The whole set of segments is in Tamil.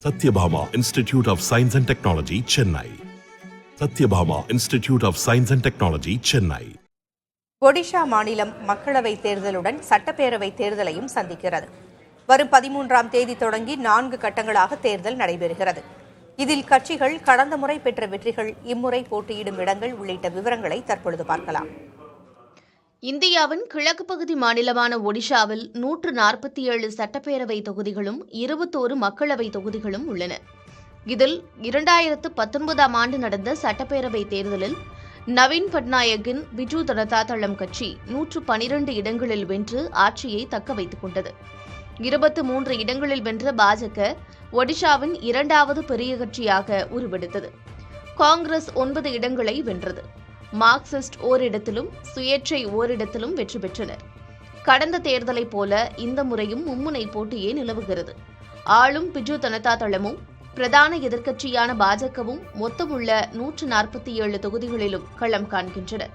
Satyabhama Institute of Science and Technology, Chennai. Satyabhama Institute of Science and Technology, Chennai. Odisha மாநிலம் மக்களவை தேர்தலுடன் சட்டப்பேரவை தேர்தலையும் சந்திக்கிறது. வரும் 13ஆம் தேதி தொடங்கி 4 கட்டங்களாக தேர்தல் நடைபெறுகிறது. இதில் கட்சிகள் கடந்த முறை பெற்ற வெற்றிகள், இம்முறை போட்டியிடும் இடங்கள் உள்ளிட்ட விவரங்களை தற்பொழுது பார்க்கலாம். இந்தியாவின் கிழக்கு பகுதி மாநிலமான ஒடிஷாவில் 147 சட்டப்பேரவை தொகுதிகளும் 21 மக்களவை தொகுதிகளும் உள்ளன. இதில் 2019ஆம் ஆண்டு நடந்த சட்டப்பேரவை தேர்தலில் நவீன் பட்நாயக்கின் பிஜு ஜனதா தளம் கட்சி 112 இடங்களில் வென்று ஆட்சியை தக்க வைத்துக் கொண்டது. 23 இடங்களில் வென்ற பாஜக ஒடிஷாவின் 2வது பெரிய கட்சியாக உருவெடுத்தது. காங்கிரஸ் 9 இடங்களை வென்றது. மார்க்சிஸ்ட் ஓரிடத்திலும் சுயேட்சை ஓரிடத்திலும் வெற்றி பெற்றனர். கடந்த தேர்தலைப் போல இந்த முறையும் மும்முனை போட்டியே நிலவுகிறது. ஆளும் பிஜு ஜனதா தளமும் பிரதான எதிர்க்கட்சியான பாஜகவும் மொத்தமுள்ள 147 தொகுதிகளிலும் களம் காண்கின்றனர்.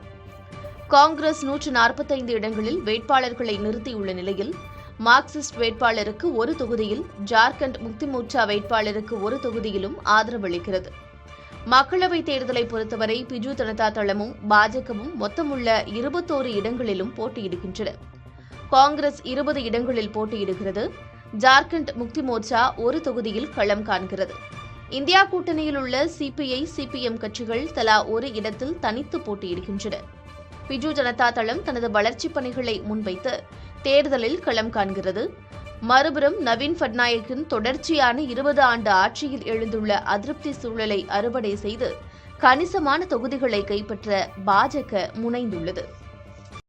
காங்கிரஸ் 145 இடங்களில் வேட்பாளர்களை நிறுத்தியுள்ள நிலையில் மார்க்சிஸ்ட் வேட்பாளருக்கு ஒரு தொகுதியில், ஜார்க்கண்ட் முக்தி மோர்ச்சா வேட்பாளருக்கு ஒரு தொகுதியிலும் ஆதரவளிக்கிறது. மக்களவைத் தேர்தலை பொறுத்தவரை பிஜு ஜனதா தளமும் பாஜகவும் மொத்தமுள்ள 21 இடங்களிலும் போட்டியிடுகின்றன. காங்கிரஸ் 20 இடங்களில் போட்டியிடுகிறது. ஜார்க்கண்ட் முக்தி மோர்ச்சா ஒரு தொகுதியில் களம் காண்கிறது. இந்தியா கூட்டணியில் உள்ள சிபிஐ, சிபிஎம் கட்சிகள் தலா ஒரு இடத்தில் தனித்து போட்டியிடுகின்றன. பிஜு ஜனதா தளம் தனது வளர்ச்சிப் பணிகளை முன்வைத்து தேர்தலில் களம் காண்கிறது. மறுபுறம் நவீன் பட்நாயக்கின் தொடர்ச்சியான 20 ஆண்டு ஆட்சியில் எழுந்துள்ள அதிருப்தி சூழலை அறுவடை செய்து கணிசமான தொகுதிகளை கைப்பற்ற பாஜக முனைந்துள்ளது.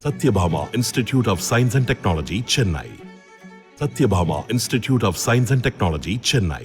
Satyabhama Institute of Science and Technology, Chennai. Satyabhama Institute of Science and Technology, Chennai.